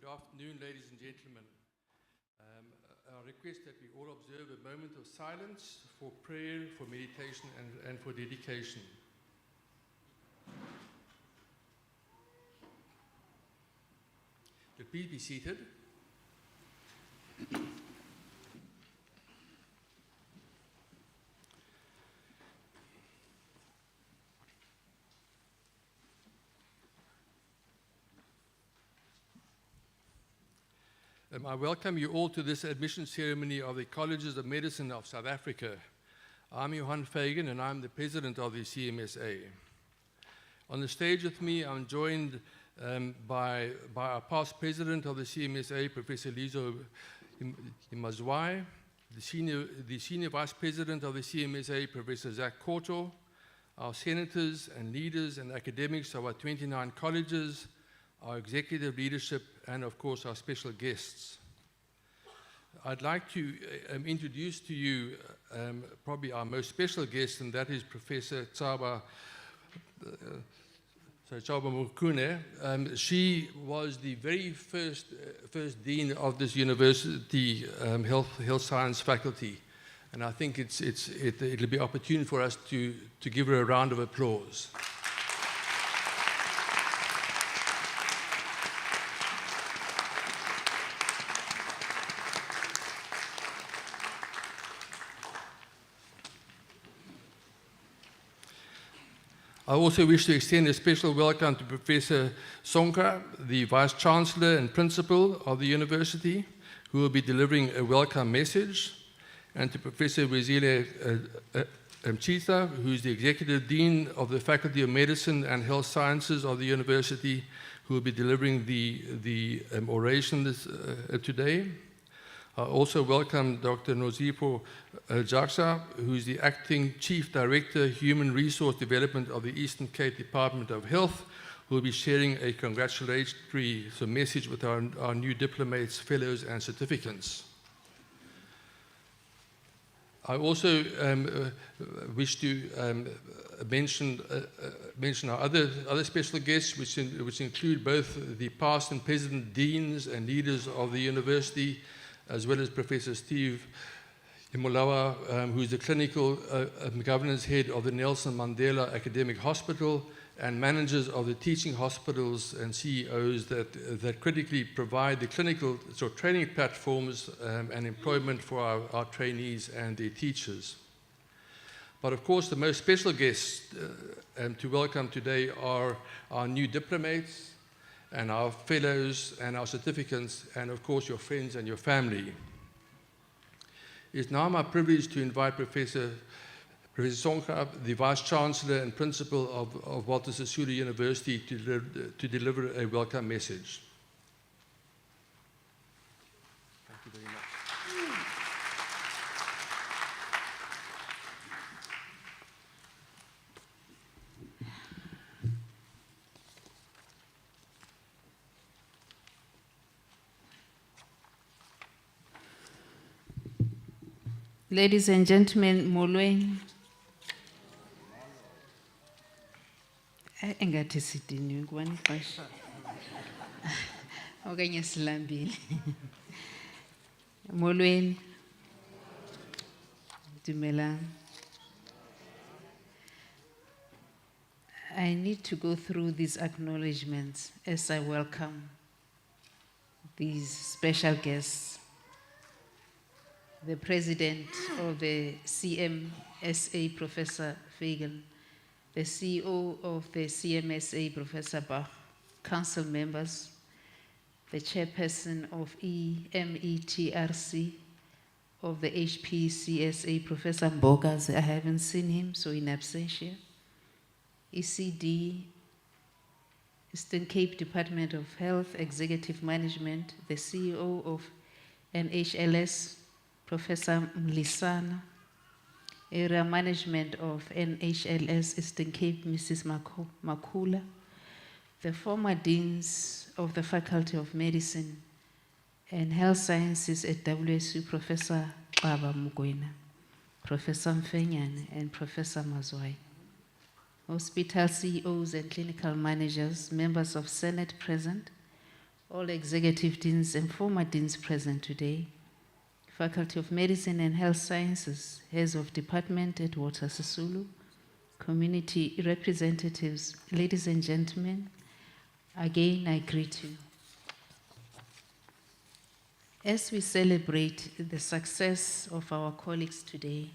Good afternoon, ladies and gentlemen. I request that we all observe a moment of silence for prayer, for meditation, and for dedication. Please be seated. I welcome you all to this admission ceremony of the Colleges of Medicine of South Africa. I'm Johan Fagan, and I'm the president of the CMSA. On the stage with me, I'm joined by our past president of the CMSA, Professor Lizo Imazwai, the senior vice president of the CMSA, Professor Zach Korto, our senators and leaders and academics of our 29 colleges, our executive leadership, and of course our special guests. I'd like to introduce to you probably our most special guest, and that is Professor Tsaba Mukune. She was the very first dean of this university health science faculty, and I think it'll be opportune for us to give her a round of applause. I also wish to extend a special welcome to Professor Sonka, the Vice Chancellor and Principal of the University, who will be delivering a welcome message, and to Professor Wezile Mthatha, who is the Executive Dean of the Faculty of Medicine and Health Sciences of the University, who will be delivering the oration today. I also welcome Dr. Nozipho Jaksa, who is the Acting Chief Director, Human Resource Development of the Eastern Cape Department of Health, who will be sharing a congratulatory message with our new diplomates, fellows, and certificates. I also wish to mention our other special guests, which include both the past and present deans and leaders of the university, as well as Professor Steve Imolawa, who is the clinical governance head of the Nelson Mandela Academic Hospital and managers of the teaching hospitals and CEOs that critically provide the clinical training platforms and employment for our trainees and their teachers. But of course, the most special guests to welcome today are our new diplomates, and our fellows and our certificates, and of course your friends and your family. It's now my privilege to invite Professor Sonka, the Vice Chancellor and Principal of Walter Sisulu University, to deliver a welcome message. Thank you very much. Ladies and gentlemen, molweni. Engathi sidiniwe kubani ixesha. Okanye silambile. Molweni. Dumelang. I need to go through these acknowledgements as I welcome these special guests. The President of the CMSA, Professor Fagan, the CEO of the CMSA, Professor Bach, Council members, the Chairperson of EMETRC, of the HPCSA, Professor Mbogas, I haven't seen him, so in absentia, ECD, Eastern Cape Department of Health, Executive Management, the CEO of NHLS, Professor Mlisana, Area Management of NHLS Eastern Cape, Mrs. Makula, the former Deans of the Faculty of Medicine and Health Sciences at WSU, Professor Baba Mugwena, Professor Mfenyane, and Professor Mazwai. Hospital CEOs and clinical managers, members of Senate present, all executive deans and former deans present today, Faculty of Medicine and Health Sciences, heads of department at Water Sisulu, community representatives, ladies and gentlemen, again I greet you. As we celebrate the success of our colleagues today,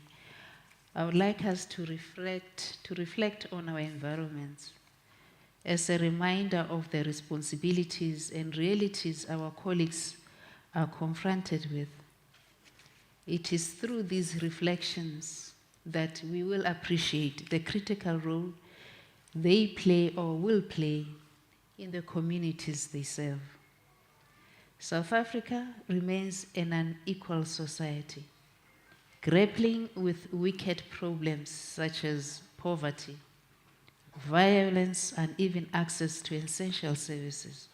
I would like us to reflect on our environments as a reminder of the responsibilities and realities our colleagues are confronted with. It is through these reflections that we will appreciate the critical role they play or will play in the communities they serve. South Africa remains an unequal society, grappling with wicked problems such as poverty, violence, and even access to essential services.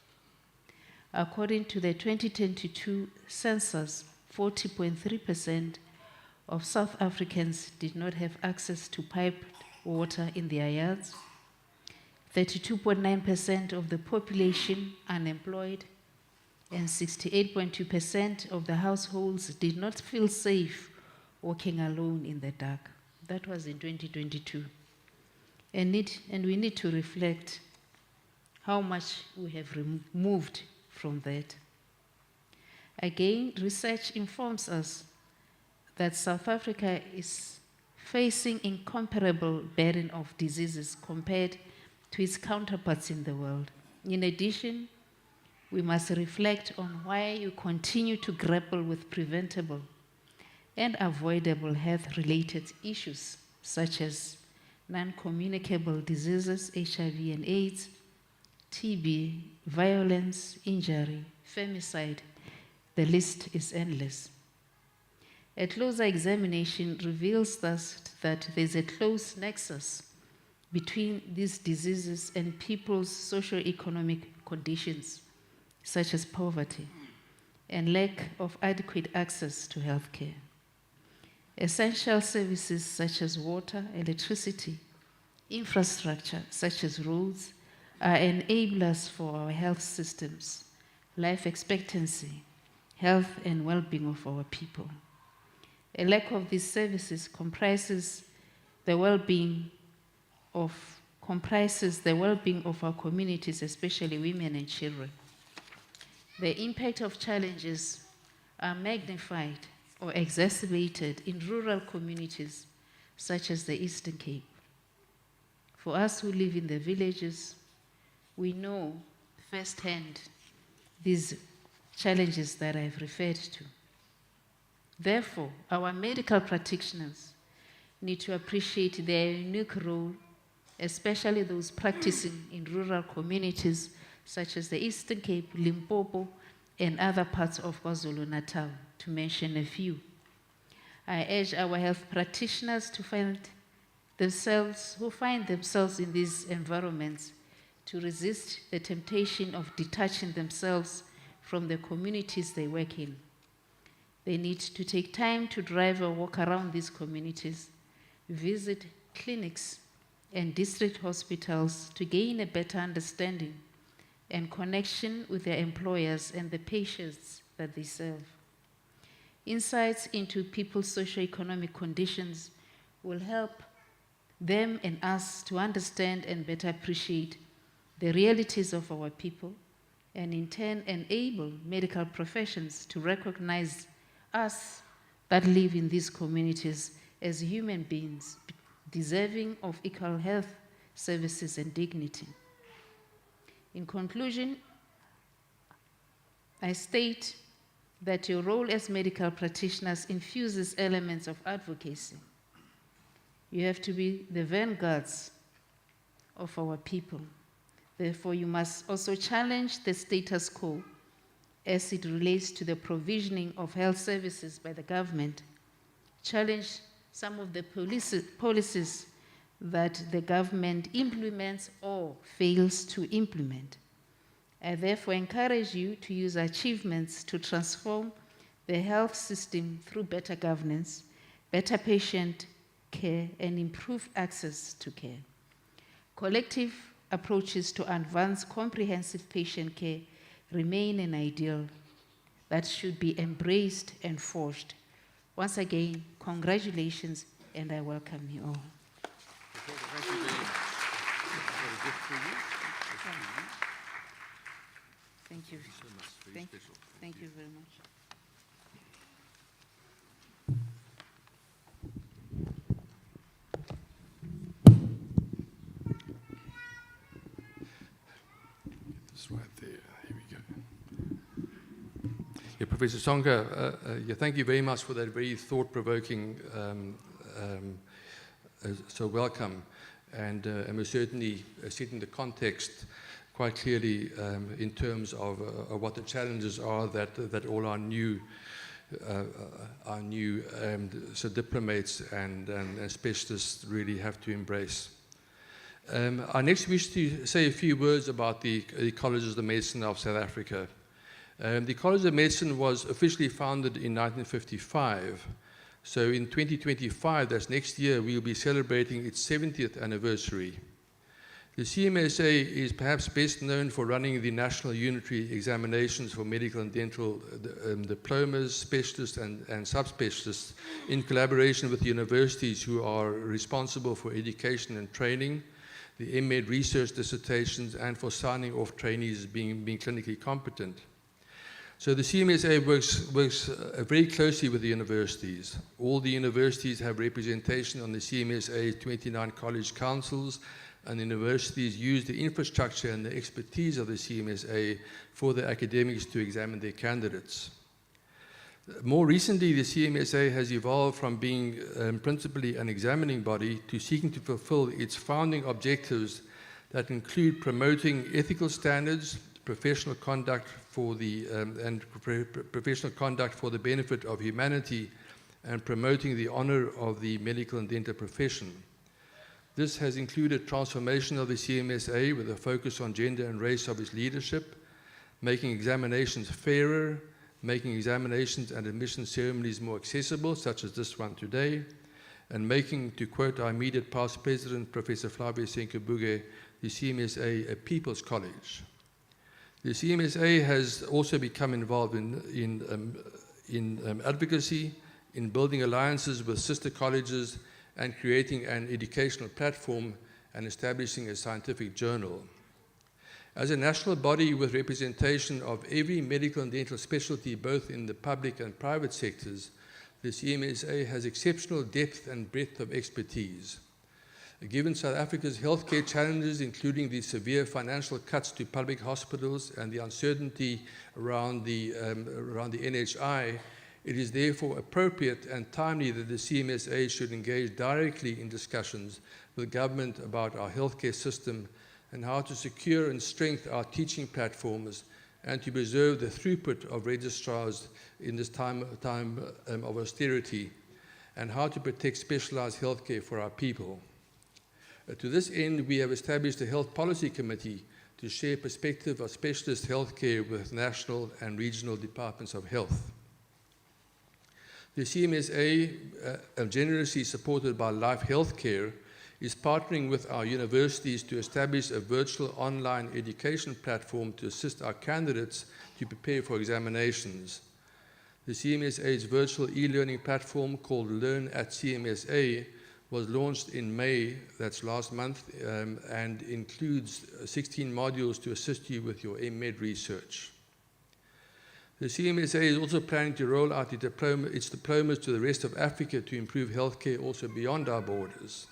According to the 2022 census, 40.3% of South Africans did not have access to piped water in their yards, 32.9% of the population unemployed, and 68.2% of the households did not feel safe walking alone in the dark. That was in 2022. And we need to reflect how much we have removed from that. Again, research informs us that South Africa is facing incomparable burden of diseases compared to its counterparts in the world. In addition, we must reflect on why you continue to grapple with preventable and avoidable health-related issues such as non-communicable diseases, HIV and AIDS, TB, violence, injury, femicide. The list is endless. A closer examination reveals thus that there's a close nexus between these diseases and people's socio-economic conditions, such as poverty and lack of adequate access to healthcare. Essential services such as water, electricity, infrastructure such as roads are enablers for our health systems, life expectancy, health and well-being of our people. A lack of these services comprises the well-being of our communities, especially women and children. The impact of challenges are magnified or exacerbated in rural communities such as the Eastern Cape. For us who live in the villages, we know firsthand these challenges that I've referred to. Therefore, our medical practitioners need to appreciate their unique role, especially those practicing in rural communities such as the Eastern Cape, Limpopo, and other parts of KwaZulu-Natal, to mention a few. I urge our health practitioners who find themselves in these environments to resist the temptation of detaching themselves from the communities they work in. They need to take time to drive or walk around these communities, visit clinics and district hospitals to gain a better understanding and connection with their employers and the patients that they serve. Insights into people's socioeconomic conditions will help them and us to understand and better appreciate the realities of our people, and in turn enable medical professions to recognize us that live in these communities as human beings deserving of equal health services and dignity. In conclusion, I state that your role as medical practitioners infuses elements of advocacy. You have to be the vanguards of our people. Therefore, you must also challenge the status quo as it relates to the provisioning of health services by the government, challenge some of the policies that the government implements or fails to implement. I therefore encourage you to use achievements to transform the health system through better governance, better patient care, and improved access to care. Collective approaches to advance comprehensive patient care remain an ideal that should be embraced and forged. Once again, congratulations, and I welcome you all. Thank you very much. I've got a gift for you. Thank you. So much. Very special. Thank you very much. It's right there. Here we go. Yeah, Professor Songa, yeah, thank you very much for that very thought-provoking, so welcome. And we're certainly setting the context quite clearly in terms of what the challenges are that all our new so diplomats and specialists really have to embrace. I next wish to say a few words about the Colleges of Medicine of South Africa. The College of Medicine was officially founded in 1955. So in 2025, that's next year, we'll be celebrating its 70th anniversary. The CMSA is perhaps best known for running the national unitary examinations for medical and dental diplomas, specialists and subspecialists in collaboration with the universities who are responsible for education and training, the MEd research dissertations, and for signing off trainees being clinically competent. So the CMSA works very closely with the universities. All the universities have representation on the CMSA's 29 college councils, and the universities use the infrastructure and the expertise of the CMSA for the academics to examine their candidates. More recently, the CMSA has evolved from being principally an examining body to seeking to fulfill its founding objectives that include promoting ethical standards, professional conduct for the professional conduct for the benefit of humanity, and promoting the honor of the medical and dental profession. This has included transformation of the CMSA with a focus on gender and race of its leadership, making examinations fairer, making examinations and admission ceremonies more accessible, such as this one today, and making, to quote our immediate past president, Professor Flavia Senkebuge, the CMSA a people's college. The CMSA has also become involved in advocacy, in building alliances with sister colleges, and creating an educational platform and establishing a scientific journal. As a national body with representation of every medical and dental specialty, both in the public and private sectors, the CMSA has exceptional depth and breadth of expertise. Given South Africa's healthcare challenges, including the severe financial cuts to public hospitals and the uncertainty around the NHI, it is therefore appropriate and timely that the CMSA should engage directly in discussions with government about our healthcare system and how to secure and strengthen our teaching platforms and to preserve the throughput of registrars in this time of austerity, and how to protect specialized healthcare for our people. To this end, we have established a health policy committee to share perspective of specialist healthcare with national and regional departments of health. The CMSA, generously supported by Life Healthcare, is partnering with our universities to establish a virtual online education platform to assist our candidates to prepare for examinations. The CMSA's virtual e-learning platform called Learn at CMSA was launched in May, that's last month, and includes 16 modules to assist you with your MEd research. The CMSA is also planning to roll out its diplomas to the rest of Africa to improve healthcare also beyond our borders.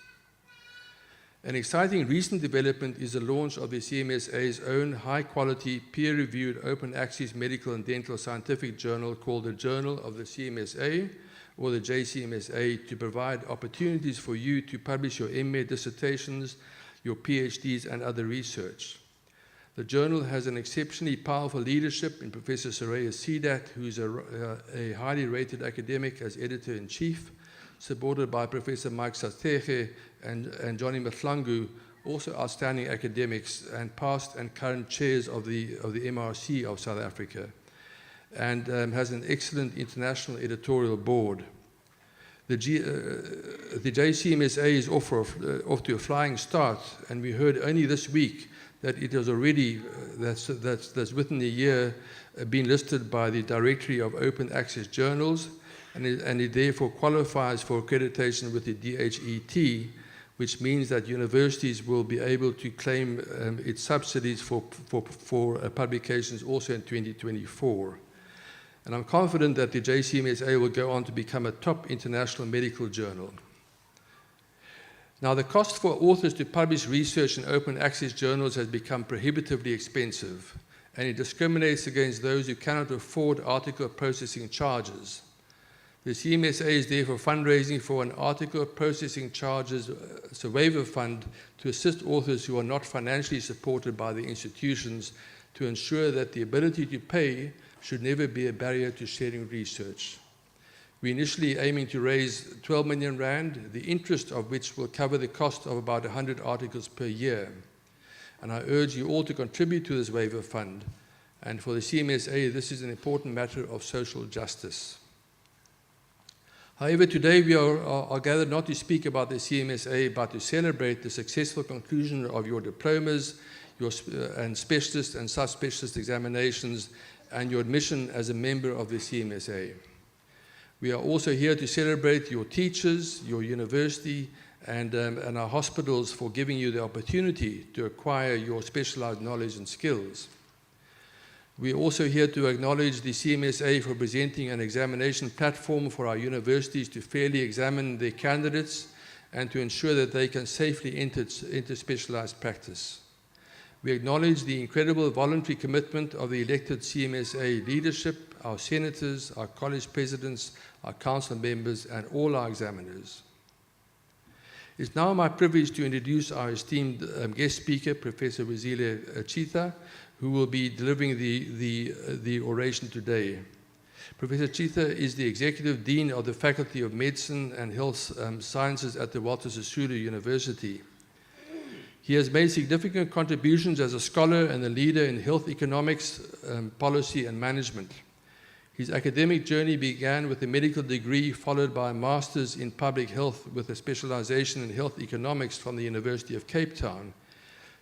An exciting recent development is the launch of the CMSA's own high-quality, peer-reviewed, open-access medical and dental scientific journal called the Journal of the CMSA, or the JCMSA, to provide opportunities for you to publish your MEd dissertations, your PhDs, and other research. The journal has an exceptionally powerful leadership in Professor Soraya Sidat, who is a highly rated academic as editor-in-chief, supported by Professor Mike Satege and Johnny Mthlangu, also outstanding academics and past and current chairs of the MRC of South Africa, and has an excellent international editorial board. The JCMSA is off to a flying start, and we heard only this week that it has already, that's within a year, been listed by the Directory of Open Access Journals, and it therefore qualifies for accreditation with the DHET, which means that universities will be able to claim its subsidies for publications also in 2024. And I'm confident that the JCMSA will go on to become a top international medical journal. Now, the cost for authors to publish research in open access journals has become prohibitively expensive, and it discriminates against those who cannot afford article processing charges. The CMSA is therefore fundraising for an article processing charges waiver fund to assist authors who are not financially supported by the institutions to ensure that the ability to pay should never be a barrier to sharing research. We're initially aiming to raise 12 million rand, the interest of which will cover the cost of about 100 articles per year. And I urge you all to contribute to this waiver fund. And for the CMSA, this is an important matter of social justice. However, today we are gathered not to speak about the CMSA, but to celebrate the successful conclusion of your diplomas, and specialist and subspecialist examinations, and your admission as a member of the CMSA. We are also here to celebrate your teachers, your university, and our hospitals for giving you the opportunity to acquire your specialized knowledge and skills. We are also here to acknowledge the CMSA for presenting an examination platform for our universities to fairly examine their candidates and to ensure that they can safely enter specialized practice. We acknowledge the incredible voluntary commitment of the elected CMSA leadership, our senators, our college presidents, our council members, and all our examiners. It's now my privilege to introduce our esteemed guest speaker, Professor Mthatha, who will be delivering the oration today. Professor Mthatha is the Executive Dean of the Faculty of Medicine and Health Sciences at the Walter Sisulu University. He has made significant contributions as a scholar and a leader in health economics, policy, and management. His academic journey began with a medical degree followed by a master's in public health with a specialization in health economics from the University of Cape Town.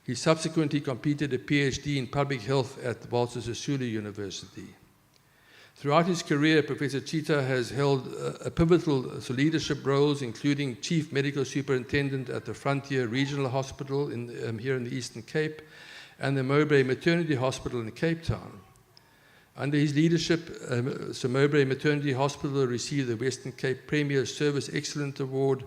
He subsequently completed a PhD in public health at Walter Sisulu University. Throughout his career, Professor Mthatha has held pivotal leadership roles, including Chief Medical Superintendent at the Frontier Regional Hospital here in the Eastern Cape and the Mowbray Maternity Hospital in Cape Town. Under his leadership, Mowbray Maternity Hospital received the Western Cape Premier Service Excellence Award,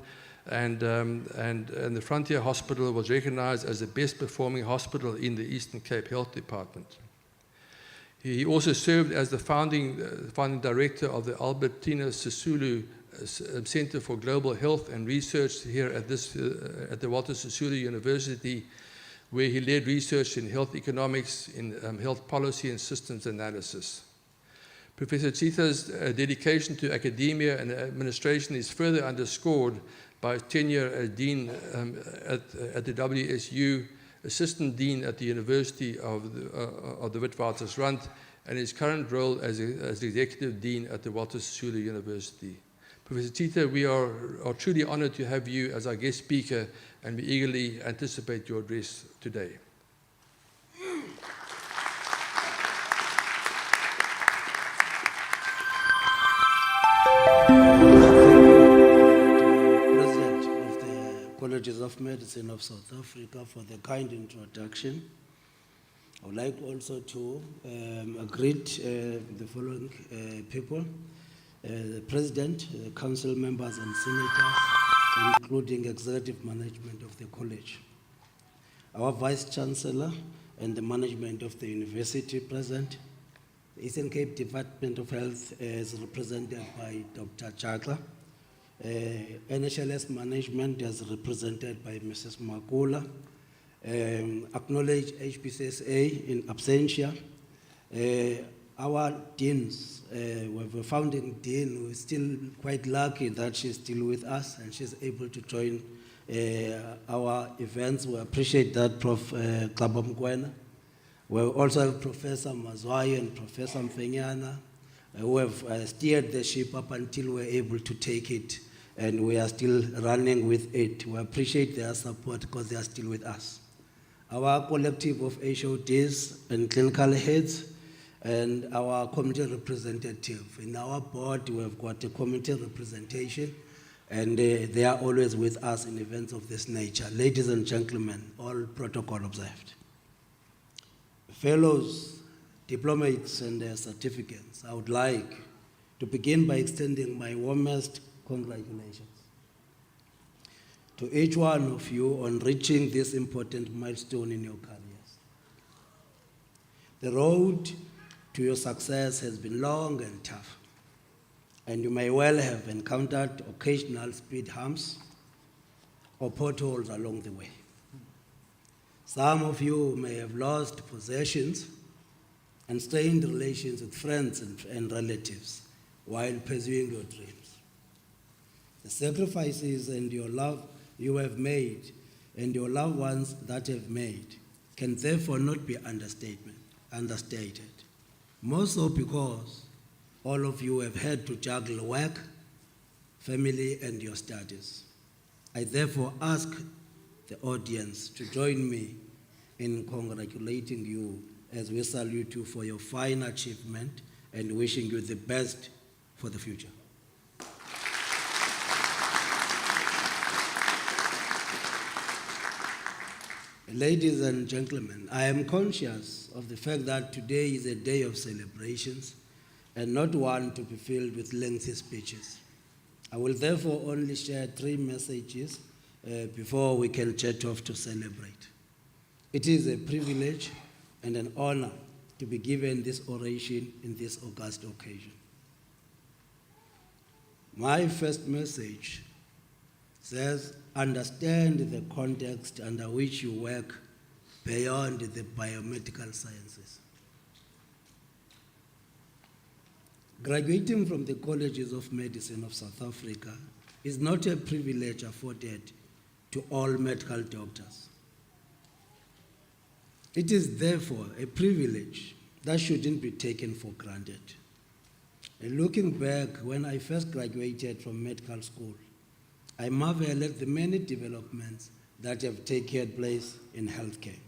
and the Frontier Hospital was recognized as the best performing hospital in the Eastern Cape Health Department. He also served as the founding director of the Albertina Sisulu Center for Global Health and Research here at the Walter Sisulu University, where he led research in health economics, in health policy and systems analysis. Professor Mthatha's dedication to academia and administration is further underscored by his tenure as Dean at the WSU, Assistant Dean at the University of the Witwatersrand, and his current role as Executive Dean at the Walter Sisulu University. Professor Mthatha, we are truly honored to have you as our guest speaker, and we eagerly anticipate your address today. Colleges of Medicine of South Africa for the kind introduction. I would like also to greet the following people, the President, the Council members and Senators, including executive management of the college, our Vice Chancellor and the management of the university present. The Eastern Cape Department of Health is represented by Dr. Chakla. NHLS management is represented by Mrs. Makula. Acknowledge HPCSA in absentia. Our deans, we have a founding dean who is still quite lucky that she's still with us and she's able to join our events. We appreciate that, Prof. Kabamkwena. We also have Professor Mazwai and Professor Mfenyana, who have steered the ship up until we're able to take it, and we are still running with it. We appreciate their support because they are still with us. our collective of HODs and clinical heads, and our community representative. In our board, we have got a community representation, and they are always with us in events of this nature. Ladies and gentlemen, all protocol observed. Fellows, diplomates, and their certificates, I would like to begin by extending my warmest congratulations to each one of you on reaching this important milestone in your careers. The road to your success has been long and tough, and you may well have encountered occasional speed humps or potholes along the way. Some of you may have lost possessions and strained relations with friends and relatives while pursuing your dreams. The sacrifices and your love you have made and your loved ones that have made can therefore not be understated. More so because all of you have had to juggle work, family, and your studies. I therefore ask the audience to join me in congratulating you as we salute you for your fine achievement and wishing you the best for the future. Ladies and gentlemen, I am conscious of the fact that today is a day of celebrations and not one to be filled with lengthy speeches. I will therefore only share 3 messages before we can jet off to celebrate. It is a privilege and an honor to be given this oration in this august occasion. My first message says, understand the context under which you work beyond the biomedical sciences. Graduating from the colleges of medicine of South Africa is not a privilege afforded to all medical doctors. It is therefore a privilege that shouldn't be taken for granted. And looking back, when I first graduated from medical school, I marvel at the many developments that have taken place in healthcare.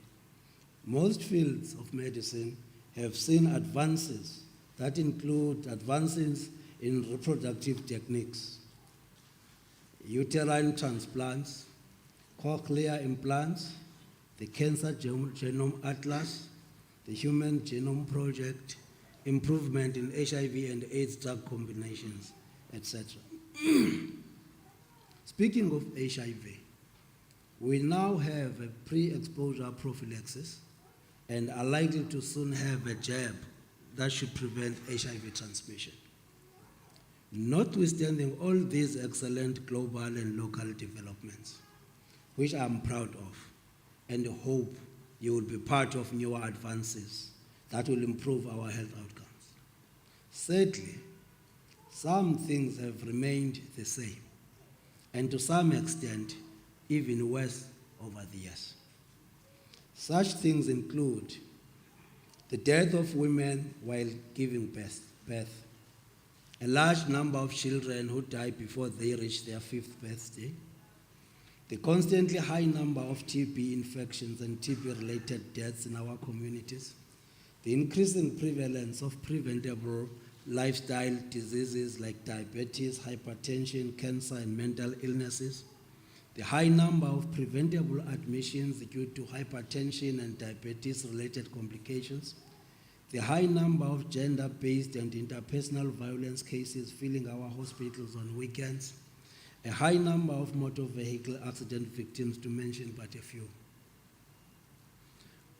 Most fields of medicine have seen advances that include advances in reproductive techniques, uterine transplants, cochlear implants, the Cancer Genome Atlas, the Human Genome Project, improvement in HIV and AIDS drug combinations, etc. Speaking of HIV, we now have a pre-exposure prophylaxis and are likely to soon have a jab that should prevent HIV transmission. Notwithstanding all these excellent global and local developments, which I'm proud of and hope you will be part of newer advances that will improve our health outcomes. Sadly, some things have remained the same, and to some extent, even worse over the years. Such things include the death of women while giving birth, a large number of children who die before they reach their 5th birthday, the constantly high number of TB infections and TB-related deaths in our communities, the increasing prevalence of preventable lifestyle diseases like diabetes, hypertension, cancer, and mental illnesses, the high number of preventable admissions due to hypertension and diabetes-related complications, the high number of gender-based and interpersonal violence cases filling our hospitals on weekends, a high number of motor vehicle accident victims, to mention but a few.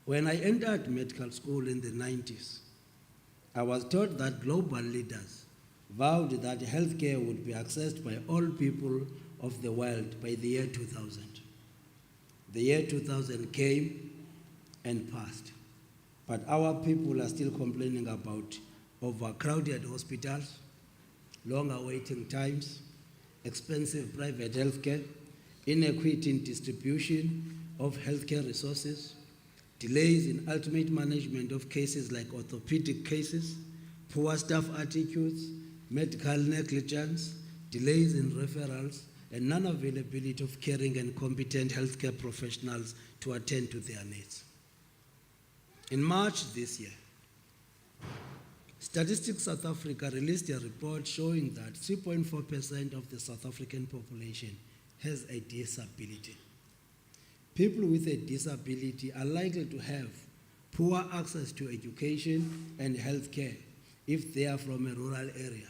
When I entered medical school in the 90s, I was taught that global leaders vowed that healthcare would be accessed by all people of the world by the year 2000. The year 2000 came and passed, but our people are still complaining about overcrowded hospitals, longer waiting times, expensive private healthcare, inequity in distribution of healthcare resources, delays in ultimate management of cases like orthopedic cases, poor staff attitudes, medical negligence, delays in referrals, and non-availability of caring and competent healthcare professionals to attend to their needs. In March this year, Statistics South Africa released a report showing that 3.4% of the South African population has a disability. People with a disability are likely to have poor access to education and healthcare if they are from a rural area,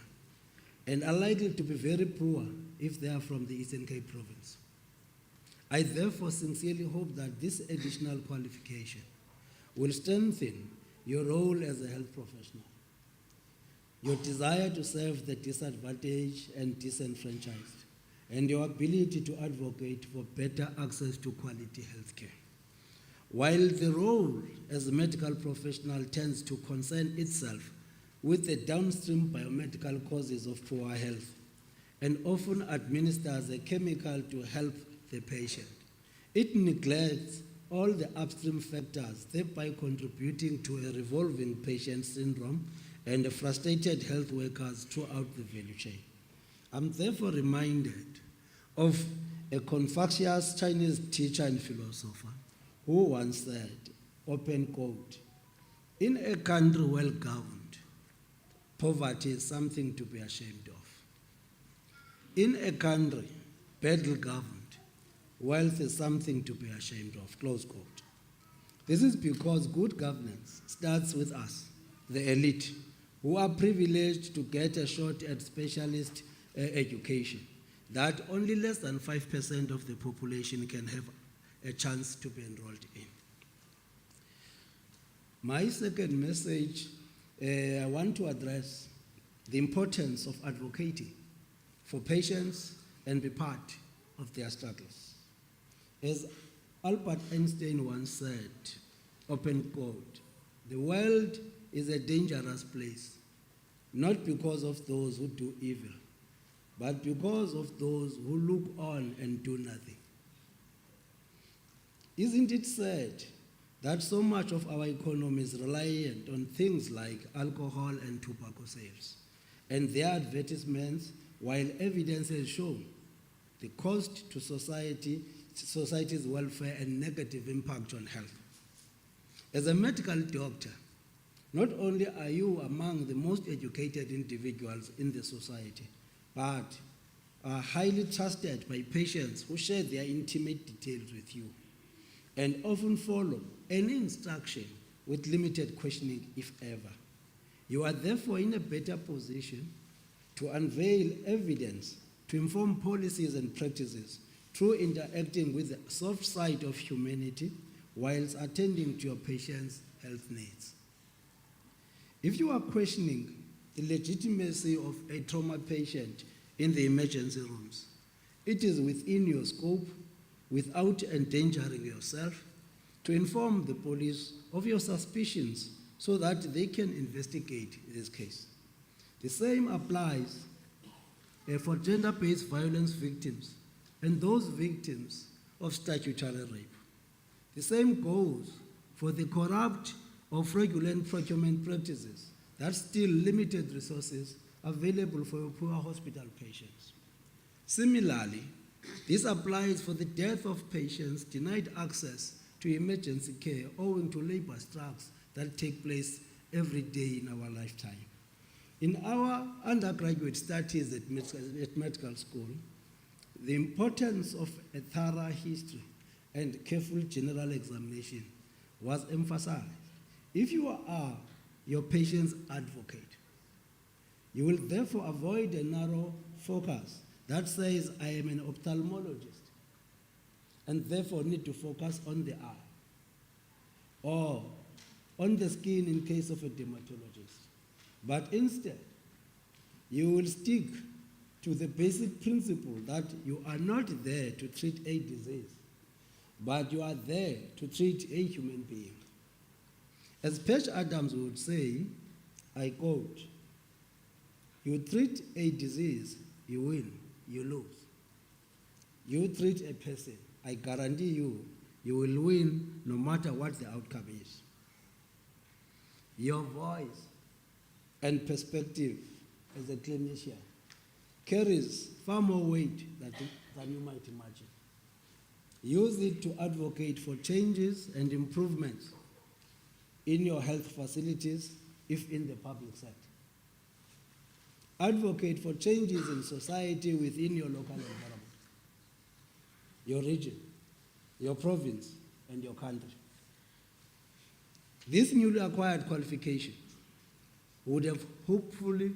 and are likely to be very poor if they are from the Eastern Cape province. I therefore sincerely hope that this additional qualification will strengthen your role as a health professional, your desire to serve the disadvantaged and disenfranchised, and your ability to advocate for better access to quality healthcare. While the role as a medical professional tends to concern itself with the downstream biomedical causes of poor health and often administers a chemical to help the patient, it neglects all the upstream factors, thereby contributing to a revolving patient syndrome and frustrated health workers throughout the value chain. I'm therefore reminded of a Confucius Chinese teacher and philosopher who once said, open quote, "In a country well governed, poverty is something to be ashamed of. In a country badly governed, wealth is something to be ashamed of," close quote. This is because good governance starts with us, the elite, who are privileged to get a shot at specialist education that only less than 5% of the population can have a chance to be enrolled in. My second message, I want to address the importance of advocating for patients and be part of their struggles. As Albert Einstein once said, open quote, "The world is a dangerous place, not because of those who do evil, but because of those who look on and do nothing." Isn't it sad that so much of our economy is reliant on things like alcohol and tobacco sales and their advertisements, while evidence has shown the cost to society's welfare and negative impact on health? As a medical doctor, not only are you among the most educated individuals in the society, but are highly trusted by patients who share their intimate details with you and often follow any instruction with limited questioning, if ever. You are therefore in a better position to unveil evidence, to inform policies and practices through interacting with the soft side of humanity whilst attending to your patients' health needs. If you are questioning the legitimacy of a trauma patient in the emergency rooms, it is within your scope, without endangering yourself, to inform the police of your suspicions so that they can investigate this case. The same applies for gender-based violence victims and those victims of statutory rape. The same goes for the corrupt or fraudulent procurement practices that steal limited resources available for poor hospital patients. Similarly, this applies for the death of patients denied access to emergency care owing to labor strikes that take place every day in our lifetime. In our undergraduate studies at medical school, the importance of a thorough history and careful general examination was emphasized. If you are your patient's advocate, you will therefore avoid a narrow focus that says, I am an ophthalmologist and therefore need to focus on the eye, or on the skin in case of a dermatologist. But instead, you will stick to the basic principle that you are not there to treat a disease, but you are there to treat a human being. As Patch Adams would say, I quote, "You treat a disease, you win, you lose. You treat a person, I guarantee you, you will win no matter what the outcome is." Your voice and perspective as a clinician carries far more weight than you might imagine. Use it to advocate for changes and improvements in your health facilities, if in the public sector. Advocate for changes in society within your local environment, your region, your province, and your country. This newly acquired qualification would have hopefully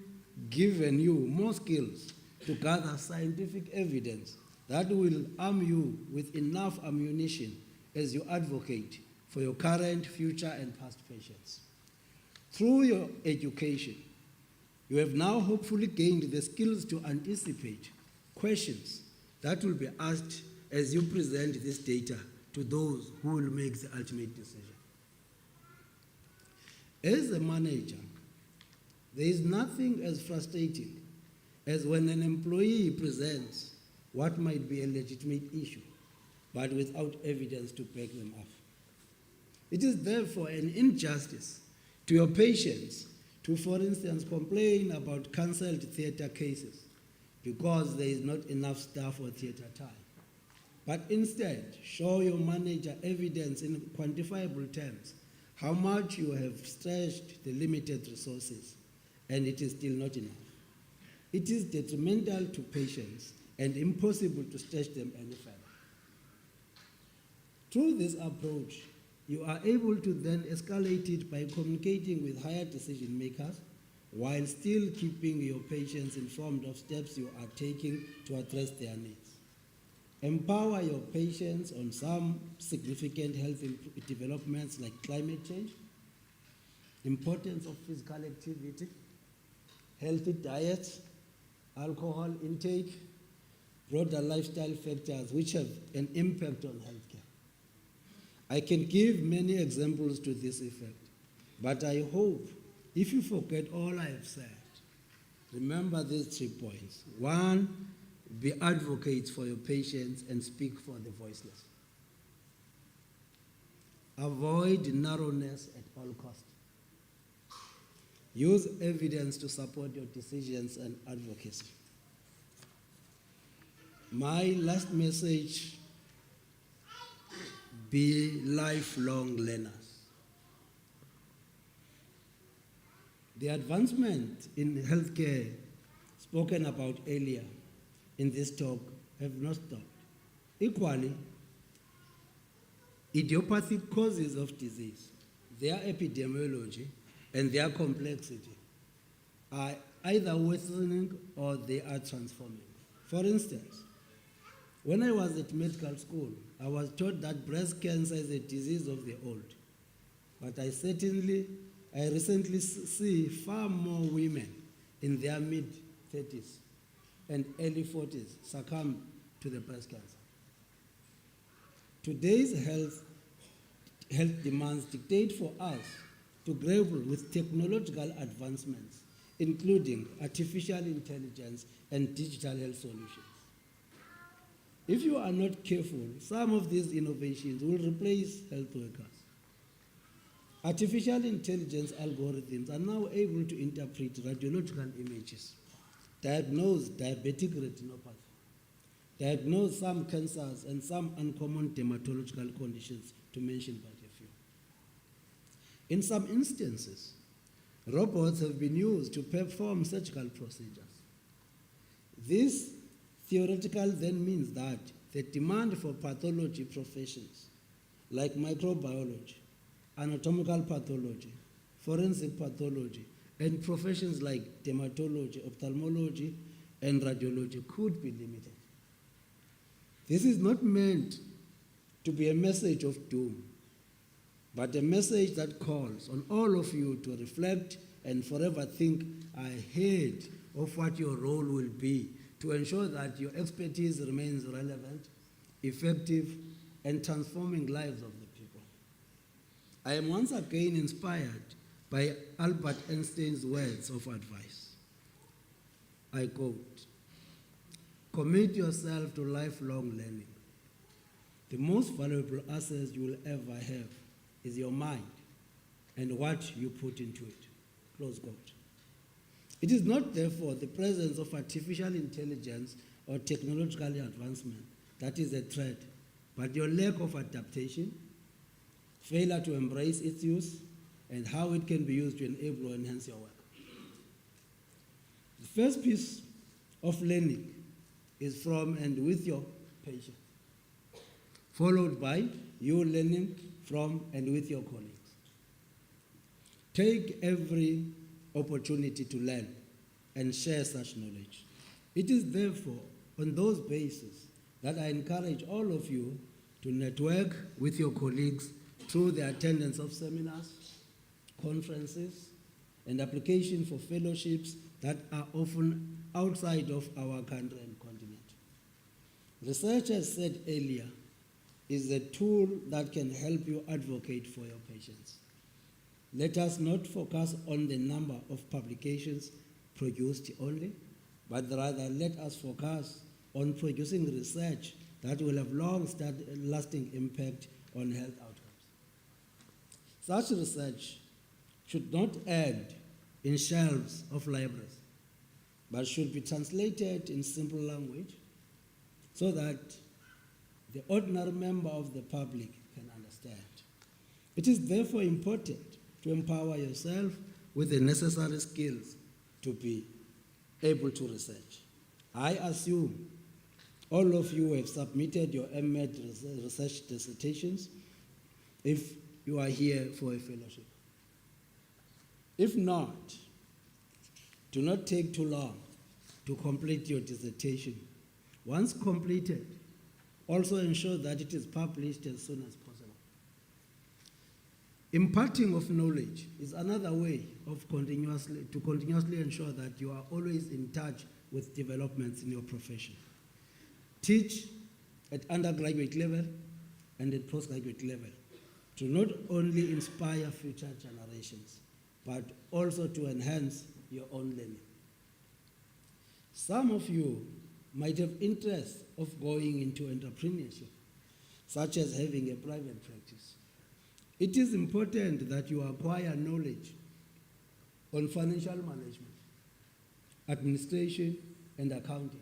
given you more skills to gather scientific evidence that will arm you with enough ammunition as you advocate for your current, future, and past patients. Through your education, you have now hopefully gained the skills to anticipate questions that will be asked as you present this data to those who will make the ultimate decision. As a manager, there is nothing as frustrating as when an employee presents what might be a legitimate issue, but without evidence to back them up. It is therefore an injustice to your patients to, for instance, complain about cancelled theatre cases because there is not enough staff or theatre time. But instead, show your manager evidence in quantifiable terms how much you have stretched the limited resources, and it is still not enough. It is detrimental to patients and impossible to stretch them any further. Through this approach, you are able to then escalate it by communicating with higher decision makers while still keeping your patients informed of steps you are taking to address their needs. Empower your patients on some significant health developments like climate change, importance of physical activity, healthy diets, alcohol intake, broader lifestyle factors which have an impact on healthcare. I can give many examples to this effect, but I hope if you forget all I have said, remember these 3 points. 1, be advocates for your patients and speak for the voiceless. Avoid narrowness at all costs. Use evidence to support your decisions and advocacy. My last message, be lifelong learners. The advancement in healthcare spoken about earlier in this talk have not stopped. Equally, idiopathic causes of disease, their epidemiology, and their complexity are either worsening or they are transforming. For instance, when I was at medical school, I was taught that breast cancer is a disease of the old. But I recently see far more women in their mid-30s and early 40s succumb to the breast cancer. Today's health demands dictate for us to grapple with technological advancements, including artificial intelligence and digital health solutions. If you are not careful, some of these innovations will replace health workers. Artificial intelligence algorithms are now able to interpret radiological images, diagnose diabetic retinopathy, diagnose some cancers and some uncommon dermatological conditions, to mention but a few. In some instances, robots have been used to perform surgical procedures. This theoretical then means that the demand for pathology professions like microbiology, anatomical pathology, forensic pathology, and professions like dermatology, ophthalmology, and radiology could be limited. This is not meant to be a message of doom, but a message that calls on all of you to reflect and forever think ahead of what your role will be to ensure that your expertise remains relevant, effective, and transforming lives of the people. I am once again inspired by Albert Einstein's words of advice. I quote, "Commit yourself to lifelong learning. The most valuable asset you will ever have is your mind and what you put into it." Close quote. It is not, therefore, the presence of artificial intelligence or technological advancement that is a threat, but your lack of adaptation, failure to embrace its use, and how it can be used to enable or enhance your work. The first piece of learning is from and with your patient, followed by you learning from and with your colleagues. Take every opportunity to learn and share such knowledge. It is therefore on those bases that I encourage all of you to network with your colleagues through the attendance of seminars, conferences, and application for fellowships that are often outside of our country and continent. Research, as said earlier, is a tool that can help you advocate for your patients. Let us not focus on the number of publications produced only, but rather let us focus on producing research that will have long-lasting impact on health outcomes. Such research should not end in shelves of libraries, but should be translated in simple language so that the ordinary member of the public can understand. It is therefore important to empower yourself with the necessary skills to be able to research. I assume all of you have submitted your MEd research dissertations if you are here for a fellowship. If not, do not take too long to complete your dissertation. Once completed, also ensure that it is published as soon as possible. Imparting of knowledge is another way of continuously ensure that you are always in touch with developments in your profession. Teach at undergraduate level and at postgraduate level to not only inspire future generations, but also to enhance your own learning. Some of you might have interest of going into entrepreneurship, such as having a private practice. It is important that you acquire knowledge on financial management, administration, and accounting,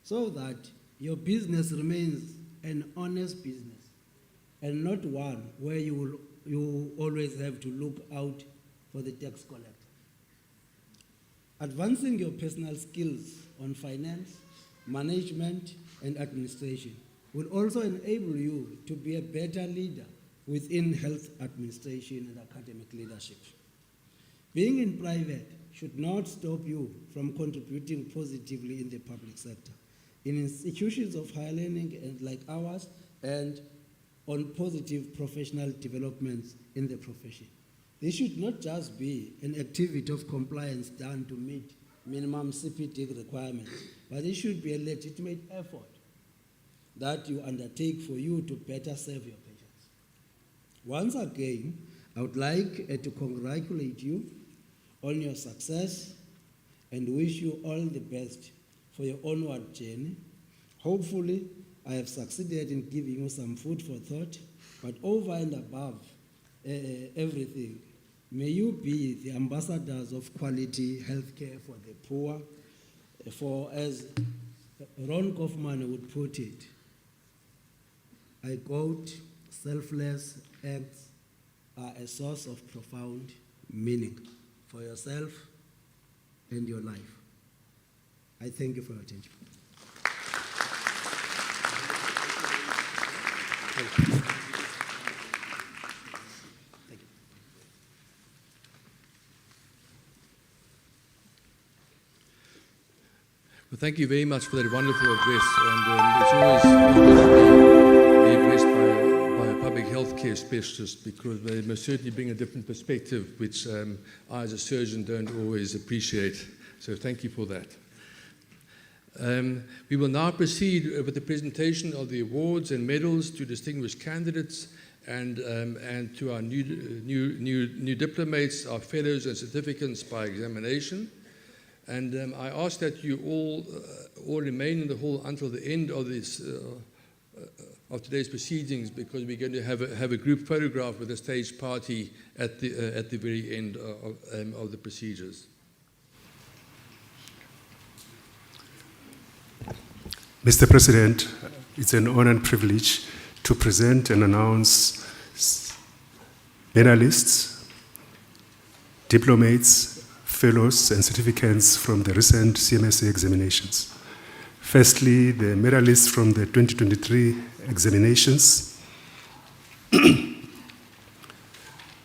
so that your business remains an honest business and not one where you always have to look out for the tax collector. Advancing your personal skills on finance, management, and administration will also enable you to be a better leader within health administration and academic leadership. Being in private should not stop you from contributing positively in the public sector, in institutions of higher learning and like ours, and on positive professional developments in the profession. This should not just be an activity of compliance done to meet minimum CPD requirements, but it should be a legitimate effort that you undertake for you to better serve your patients. Once again, I would like to congratulate you on your success and wish you all the best for your onward journey. Hopefully, I have succeeded in giving you some food for thought, but over and above everything, may you be the ambassadors of quality healthcare for the poor, for, as Ron Kaufman would put it, I quote, selfless acts are a source of profound meaning for yourself and your life. I thank you for your attention. Thank you. Thank you. Well, thank you very much for that wonderful address. And it's always good to be addressed by a public health care specialist, because they must certainly bring a different perspective, which I as a surgeon don't always appreciate. So thank you for that. We will now proceed with the presentation of the awards and medals to distinguished candidates and to our new diplomates, our fellows and certificates by examination. And I ask that you all remain in the hall until the end of this of today's proceedings, because we're going to have a group photograph with a stage party at the very end of the procedures. Mr. President, it's an honor and privilege to present and announce medalists, diplomates, fellows, and certificates from the recent CMSA examinations. Firstly, the medalists from the 2023 examinations.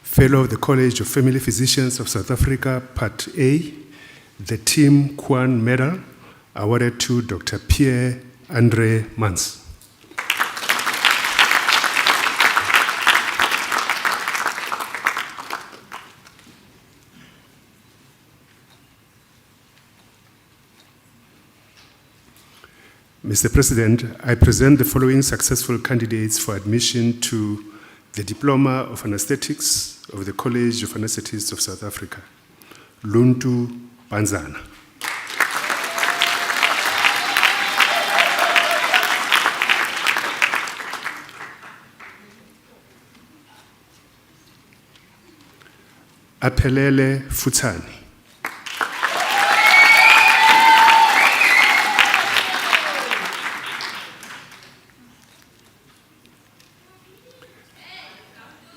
Fellow of the College of Family Physicians of South Africa, Part A, the Team Kwan Medal, awarded to Dr. Pierre-Andre Mans. Mr. President, I present the following successful candidates for admission to the Diploma of Anesthetics of the College of Anesthetists of South Africa. Luntu Panzana. Aphelele Futsani.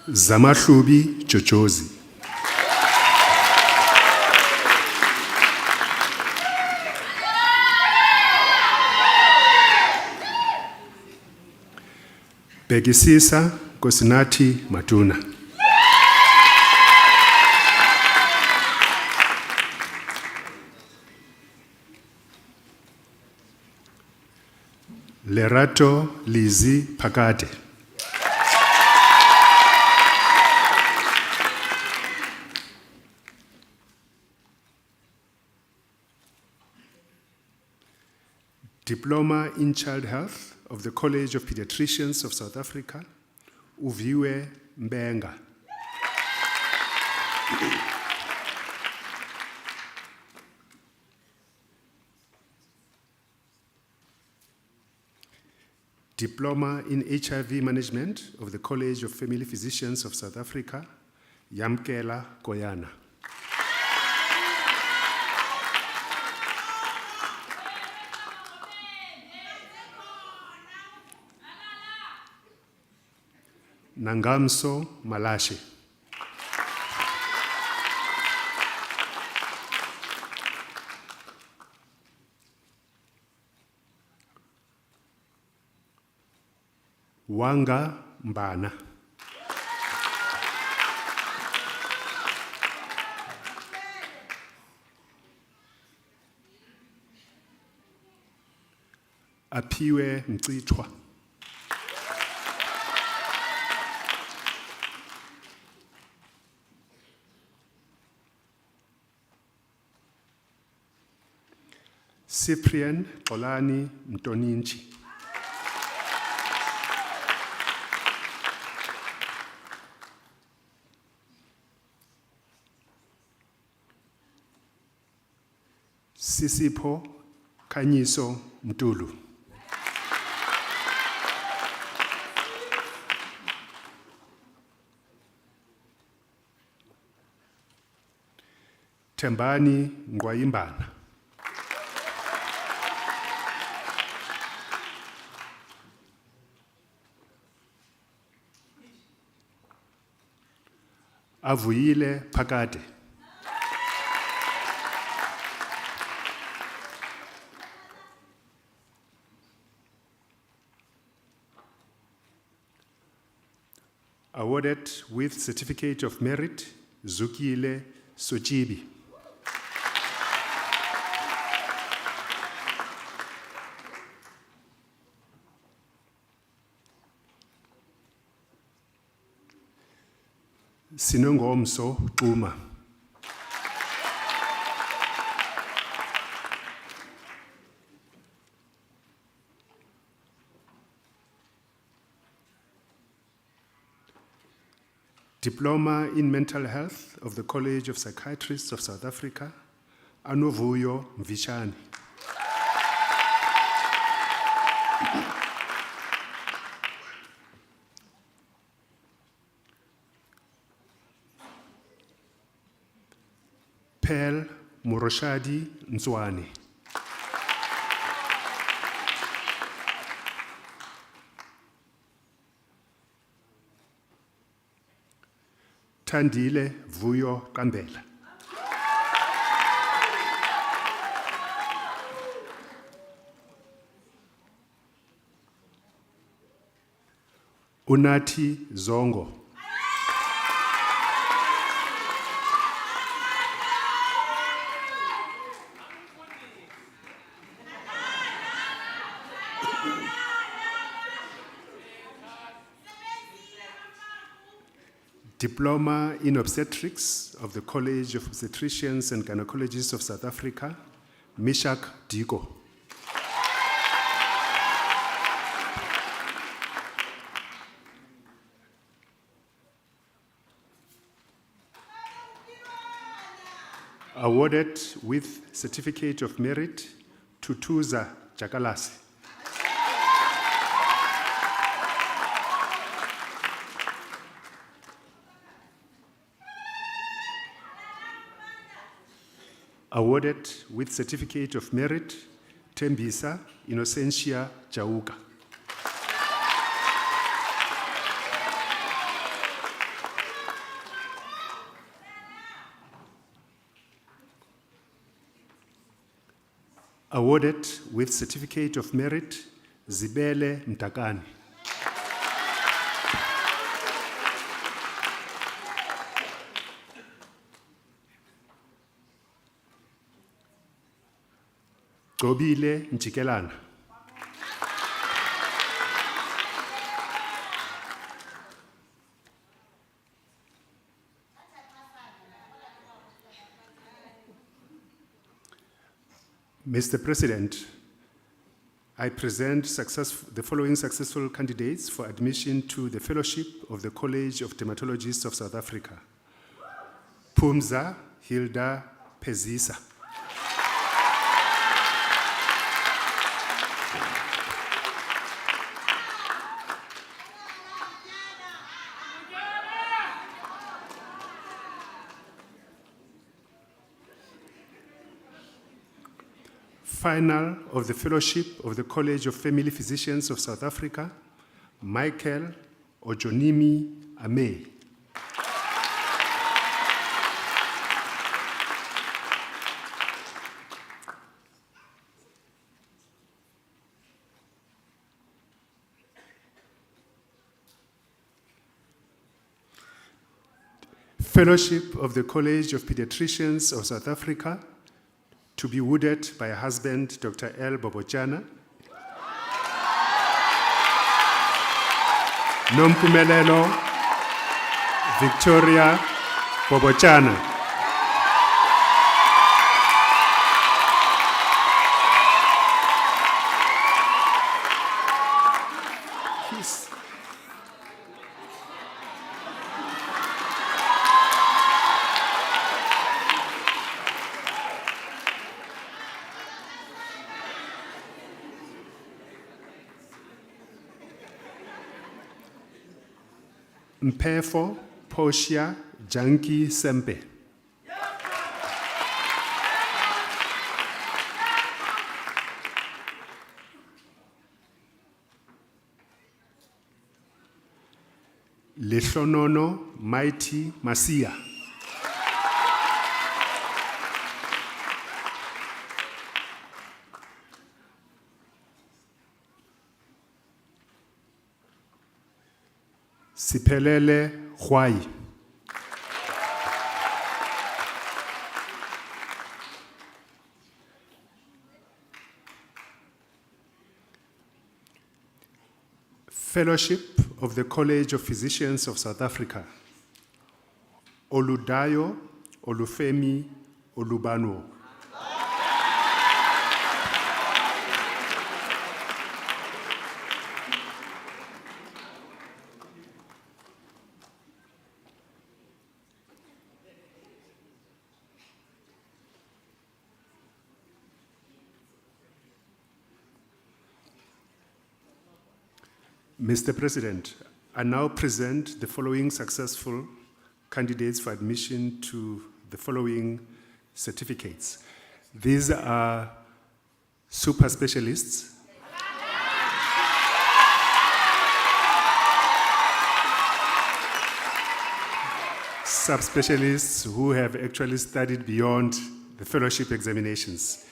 Zamahlubi Jojozi. Begisisa Kosinati Matuna. Lerato Lizi Pagade. Diploma in Child Health of the College of Pediatricians of South Africa, Uviwe Mbenga. Diploma in HIV Management of the College of Family Physicians of South Africa, Yamkela Koyana. Nangamso Malashe. Wanga Mbana. Apiwe Mtitwa. Cyprian Olani Mtoninchi. Sisipho Kanyiso Mtulu. Tembani Ngwayimbana. Avuyile Phakade. Awarded with Certificate of Merit, Zukile Sochibi. Sinongomso Uma. Diploma in Mental Health of the College of Psychiatrists of South Africa, Anovuyo Mvishani. Pearl Muroshadi Nzwani. Tandile Vuyo Kambela. Unathi Zongo. Diploma in Obstetrics of the College of Obstetricians and Gynecologists of South Africa, Mishak Diko. Awarded with Certificate of Merit to Tuza Jakalasi. Awarded with Certificate of Merit, Tembisa Innocentia Jauka. Awarded with Certificate of Merit, Zibele Mtakani. Gobile Njikelana. Mr. President, I present the following successful candidates for admission to the Fellowship of the College of Dermatologists of South Africa. Pumza Hilda Pezisa. Final of the Fellowship of the College of Family Physicians of South Africa, Michael Ojonimi Ame. Fellowship of the College of Pediatricians of South Africa, to be wooded by her husband, Dr. L. Bobochana. Nompumelelo Victoria Bobochana. Mpefo Portia Janki Sempe. Lehlonono Mighty Masia. Siphelele Huai. Fellowship of the College of Physicians of South Africa, Oludayo Olufemi Olubano. Mr. President, I now present the following successful candidates for admission to the following certificates. These are super specialists, subspecialists who have actually studied beyond the fellowship examinations.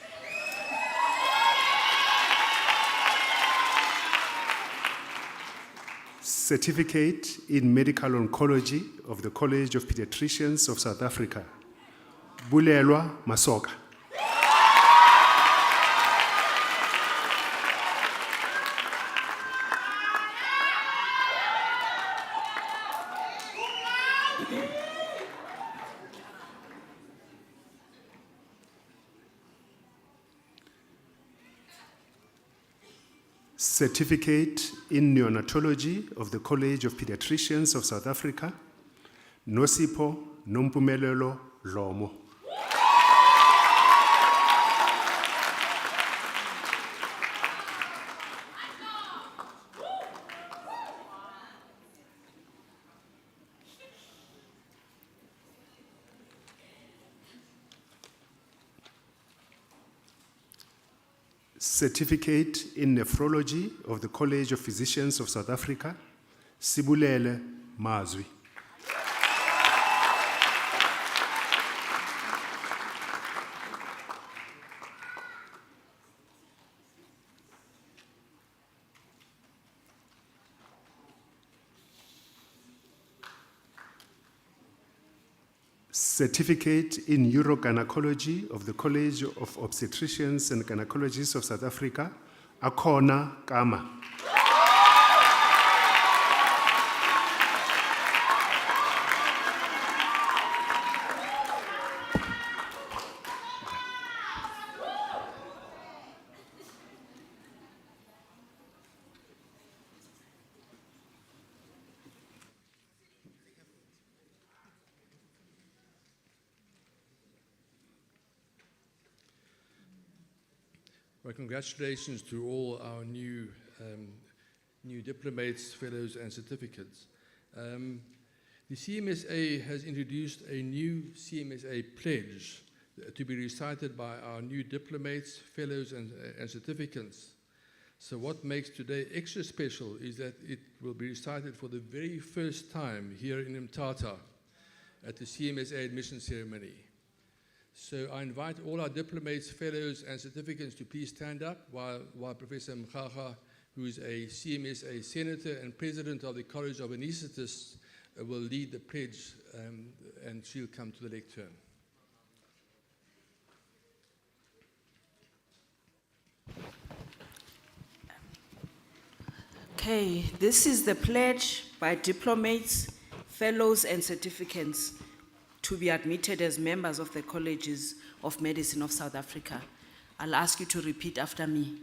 Certificate in Medical Oncology of the College of Pediatricians of South Africa, Bulelwa Masoka. Certificate in Neonatology of the College of Pediatricians of South Africa, Nosipho Nompumelelo Lomo. Certificate in Nephrology of the College of Physicians of South Africa, Sibulele Mazwi. Certificate in Urogynecology of the College of Obstetricians and Gynecologists of South Africa, Akona Kama. Well, congratulations to all our new diplomates, fellows, and certificates. The CMSA has introduced a new CMSA pledge to be recited by our new diplomates, fellows, and certificates. So what makes today extra special is that it will be recited for the very first time here in Mthatha at the CMSA admission ceremony. So I invite all our diplomates, fellows, and certificates to please stand up while Professor Mthatha, who is a CMSA senator and president of the College of Anesthetists, will lead the pledge, and she'll come to the lectern. Okay, this is the pledge by diplomates, fellows, and certificates to be admitted as members of the Colleges of Medicine of South Africa. I'll ask you to repeat after me.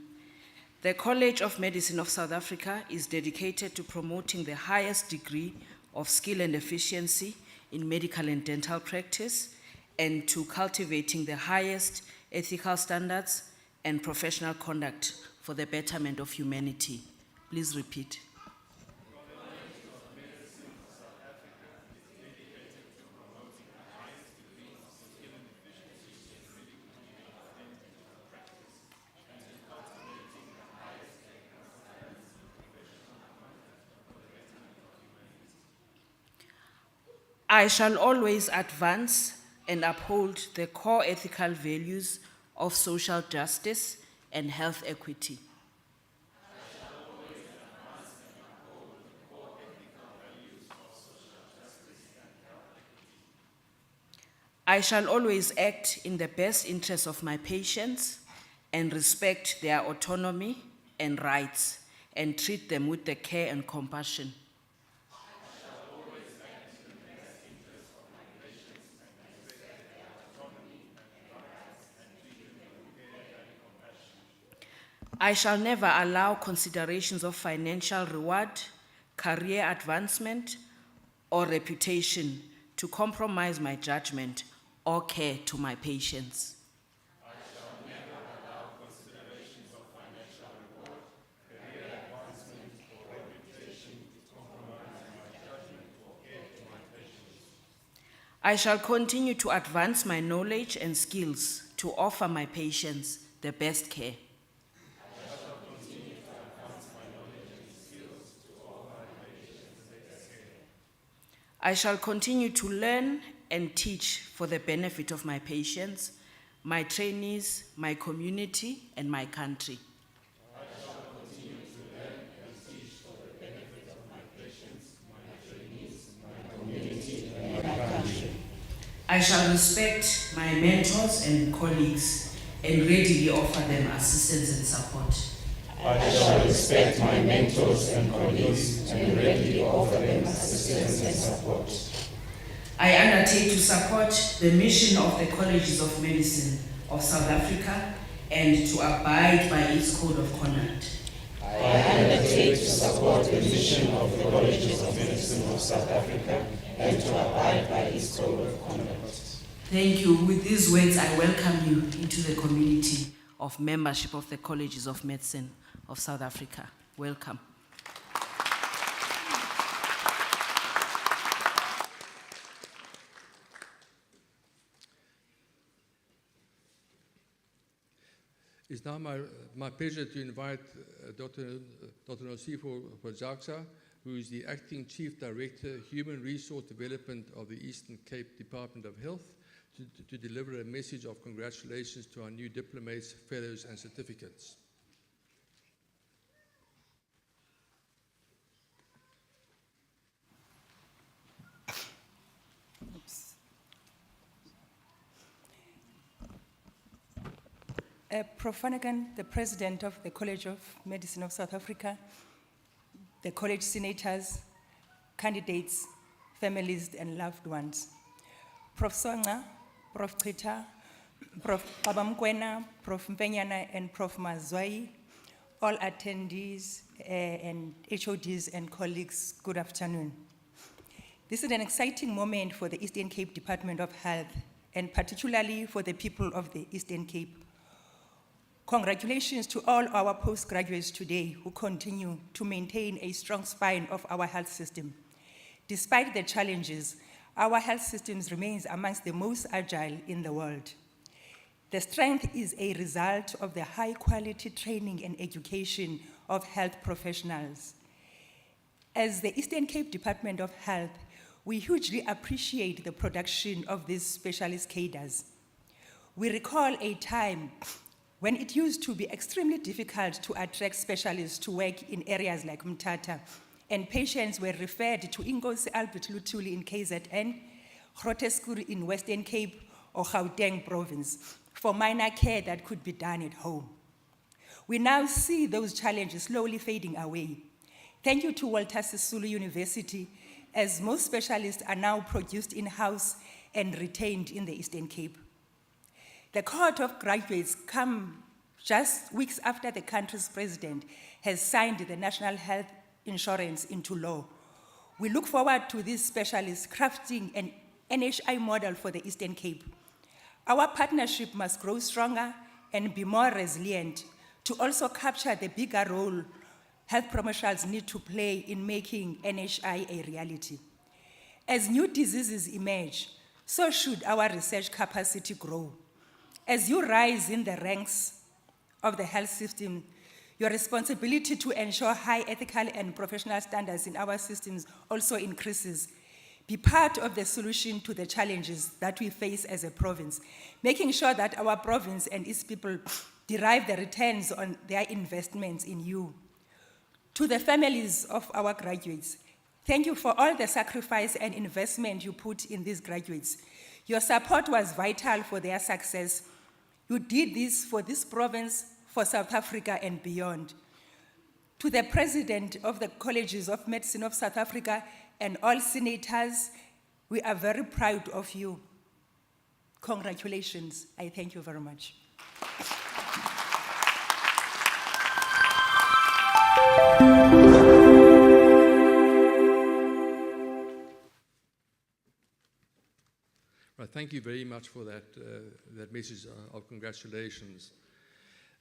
The College of Medicine of South Africa is dedicated to promoting the highest degree of skill and efficiency in medical and dental practice and to cultivating the highest ethical standards and professional conduct for the betterment of humanity. Please repeat. I shall always advance and uphold the core ethical values of social justice and health equity. I shall always act in the best interests of my patients and respect their autonomy and rights and treat them with the care and compassion. I shall never allow considerations of financial reward, career advancement, or reputation to compromise my judgment or care to my patients. I shall never allow considerations of financial reward, career advancement, or reputation to compromise my judgment or care to my patients. I shall continue to advance my knowledge and skills to offer my patients the best care. I shall continue to learn and teach for the benefit of my patients, my trainees, my community, and my country. I shall respect my mentors and colleagues and readily offer them assistance and support. I shall respect my mentors and colleagues and readily offer them assistance and support. I undertake to support the mission of the Colleges of Medicine of South Africa and to abide by its code of conduct. I undertake to support the mission of the Colleges of Medicine of South Africa and to abide by its code of conduct. Thank you. With these words, I welcome you into the community of membership of the Colleges of Medicine of South Africa. Welcome. It's now my pleasure to invite Dr. Nosifo Bojagsa, who is the Acting Chief Director, Human Resource Development of the Eastern Cape Department of Health, to deliver a message of congratulations to our new diplomates, fellows, and certificates. Prof. Flanagan, the President of the College of Medicine of South Africa, the college senators, candidates, families, and loved ones. Prof. Songa, Prof. Chita, Prof. Babamkwena, Prof. Mpenyana, and Prof. Mazwai, all attendees and HODs and colleagues, good afternoon. This is an exciting moment for the Eastern Cape Department of Health, and particularly for the people of the Eastern Cape. Congratulations to all our postgraduates today who continue to maintain a strong spine of our health system. Despite the challenges, our health systems remains amongst the most agile in the world. The strength is a result of the high quality training and education of health professionals. As the Eastern Cape Department of Health, we hugely appreciate the production of these specialist cadres. We recall a time when it used to be extremely difficult to attract specialists to work in areas like Mthatha, and patients were referred to Inkosi Albert Luthuli in KZN, Groteskuru in Western Cape, or Gauteng province for minor care that could be done at home. We now see those challenges slowly fading away. Thank you to Walter Sisulu University, as most specialists are now produced in-house and retained in the Eastern Cape. The cohort of graduates come just weeks after the country's president has signed the National Health Insurance into law. We look forward to these specialists crafting an NHI model for the Eastern Cape. Our partnership must grow stronger and be more resilient to also capture the bigger role health professionals need to play in making NHI a reality. As new diseases emerge, so should our research capacity grow. As you rise in the ranks of the health system, your responsibility to ensure high ethical and professional standards in our systems also increases. Be part of the solution to the challenges that we face as a province, making sure that our province and its people derive the returns on their investments in you. To the families of our graduates, thank you for all the sacrifice and investment you put in these graduates. Your support was vital for their success. You did this for this province, for South Africa and beyond. To the President of the Colleges of Medicine of South Africa and all senators, we are very proud of you. Congratulations. I thank you very much. Right, thank you very much for that, that message of congratulations.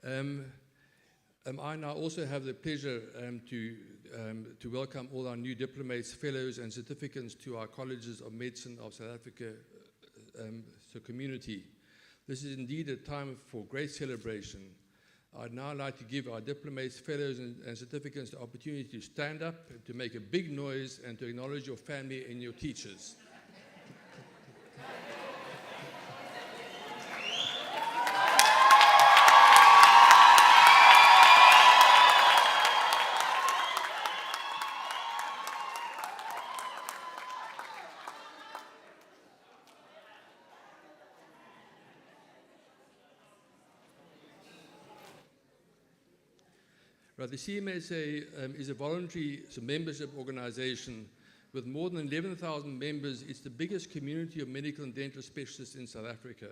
I now also have the pleasure to welcome all our new diplomates, fellows, and certificates to our Colleges of Medicine of South Africa community. This is indeed a time for great celebration. I'd now like to give our diplomates, fellows, and certificates the opportunity to stand up, to make a big noise, and to acknowledge your family and your teachers. Right, the CMSA is a voluntary membership organization with more than 11,000 members. It's the biggest community of medical and dental specialists in South Africa.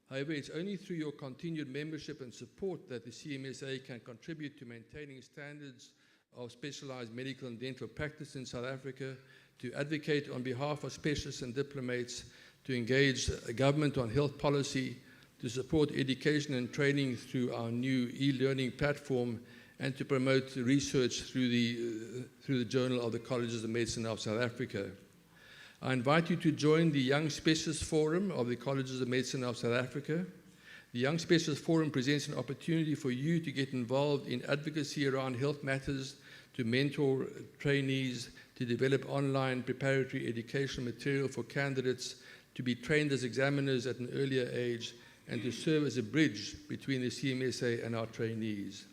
However, it's only through your continued membership and support that the CMSA can contribute to maintaining standards of specialized medical and dental practice in South Africa, to advocate on behalf of specialists and diplomats, to engage government on health policy, to support education and training through our new e-learning platform, and to promote research through the Journal of the Colleges of Medicine of South Africa. I invite you to join the Young Specialist Forum of the Colleges of Medicine of South Africa. The Young Specialist Forum presents an opportunity for you to get involved in advocacy around health matters, to mentor trainees, to develop online preparatory educational material for candidates, to be trained as examiners at an earlier age, and to serve as a bridge between the CMSA and our trainees.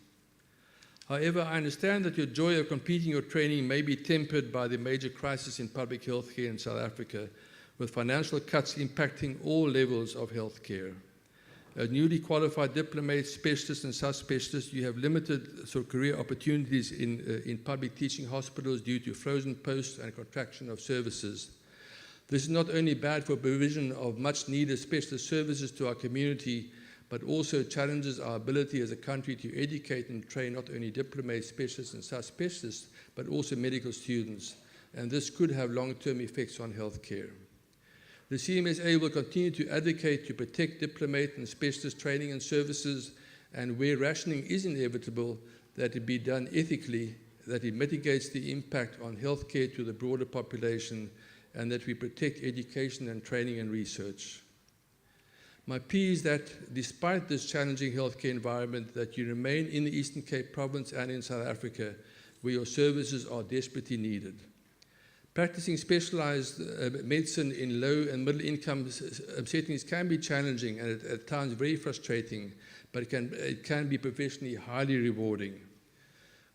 However, I understand that your joy of completing your training may be tempered by the major crisis in public health care in South Africa, with financial cuts impacting all levels of health care. As newly qualified diplomats, specialists, and subspecialists, you have limited career opportunities in public teaching hospitals due to frozen posts and contraction of services. This is not only bad for provision of much-needed specialist services to our community, but also challenges our ability as a country to educate and train not only diplomats, specialists, and subspecialists, but also medical students. And this could have long-term effects on healthcare. The CMSA will continue to advocate to protect diplomat and specialist training and services, and where rationing is inevitable, that it be done ethically, that it mitigates the impact on healthcare to the broader population, and that we protect education and training and research. My plea is that despite this challenging healthcare environment, that you remain in the Eastern Cape Province and in South Africa, where your services are desperately needed. Practicing specialized medicine in low and middle income settings can be challenging and at times very frustrating, but it can be professionally highly rewarding.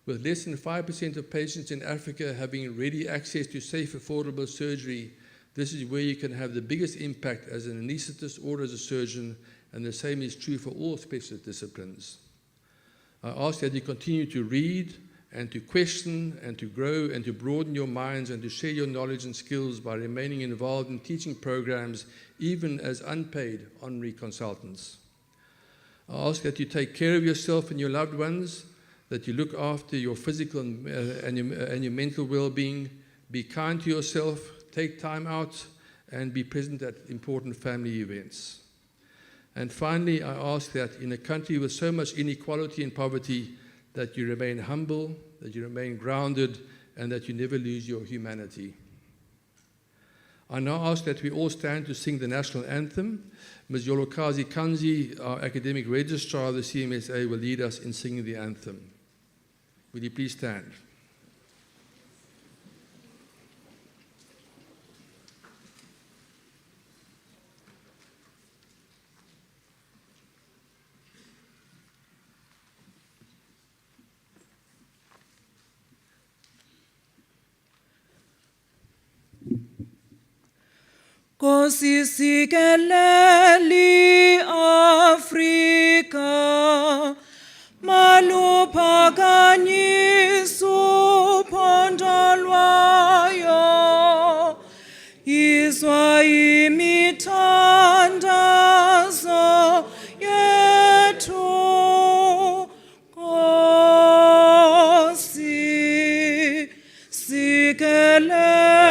With less than 5% of patients in Africa having ready access to safe, affordable surgery, this is where you can have the biggest impact as an anesthetist or as a surgeon, and the same is true for all specialist disciplines. I ask that you continue to read and to question and to grow and to broaden your minds and to share your knowledge and skills by remaining involved in teaching programs, even as unpaid honorary consultants. I ask that you take care of yourself and your loved ones, that you look after your physical and your mental well-being, be kind to yourself, take time out, and be present at important family events. And finally, I ask that in a country with so much inequality and poverty, that you remain humble, that you remain grounded, and that you never lose your humanity. I now ask that we all stand to sing the national anthem. Ms. Yolokazi Kanzi, our academic registrar of the CMSA, will lead us in singing the anthem. Will you please stand? Kosi sikeleli Afrika, maluphakanyiso phondolwayo, izwa imithandazo yethu, Kosi sikelela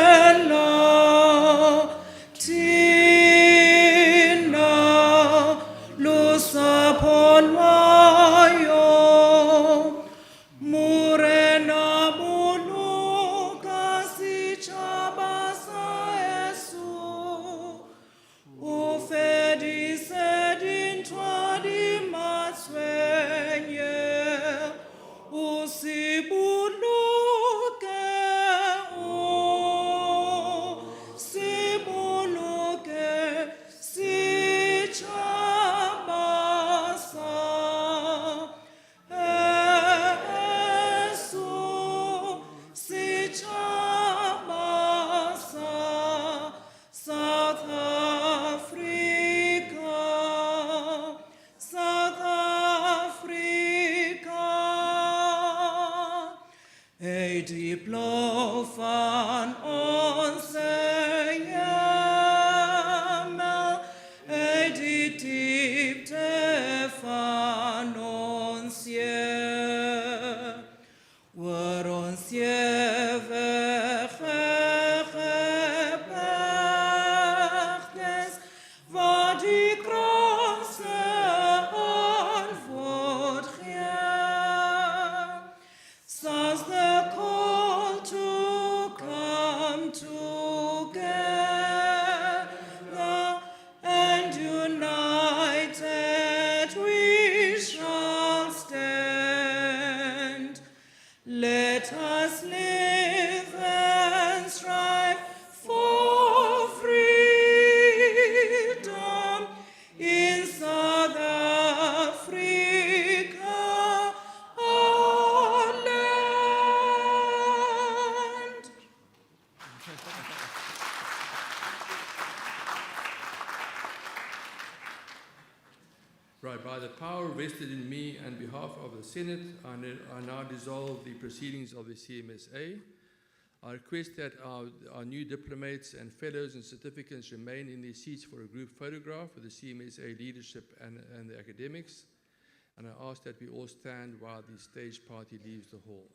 Right, by the power vested in me on behalf of the Senate, I now dissolve the proceedings of the CMSA. I request that our new diplomats and fellows and certificates remain in their seats for a group photograph with the CMSA leadership and the academics. And I ask that we all stand while the stage party leaves the hall.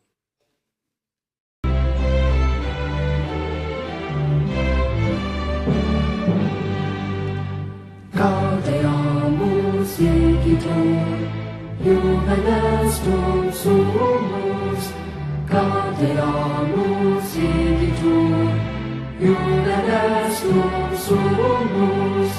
Gaudeamus igitur, jubilestum sumus. Gaudeamus igitur, jubilestum sumus.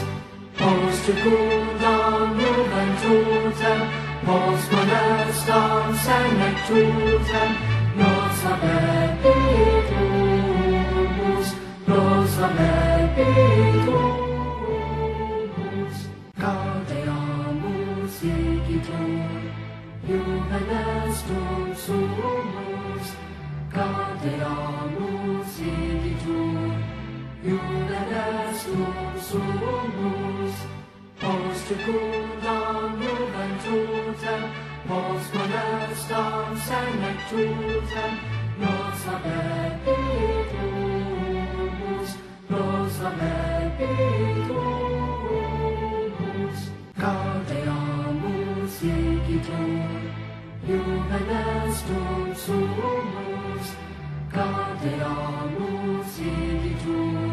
Post secundam juventutem, post molestam senectutem, nos habebitus, nos habebitus. Gaudeamus igitur, jubilestum sumus. Gaudeamus igitur, jubilestum sumus. Post secundam juventutem, post molestam senectutem, nos habebitus, nos habebitus. Gaudeamus igitur, jubilestum sumus. Gaudeamus igitur,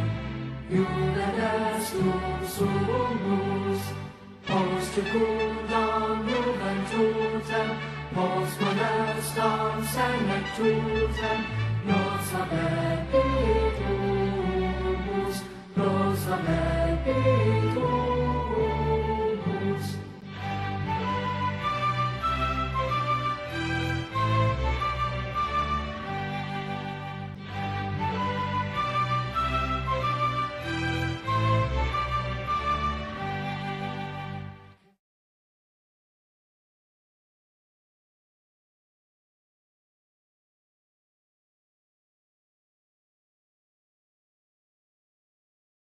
jubilestum sumus. Post secundam juventutem, post molestam senectutem, nos habebitus, nos habebitus.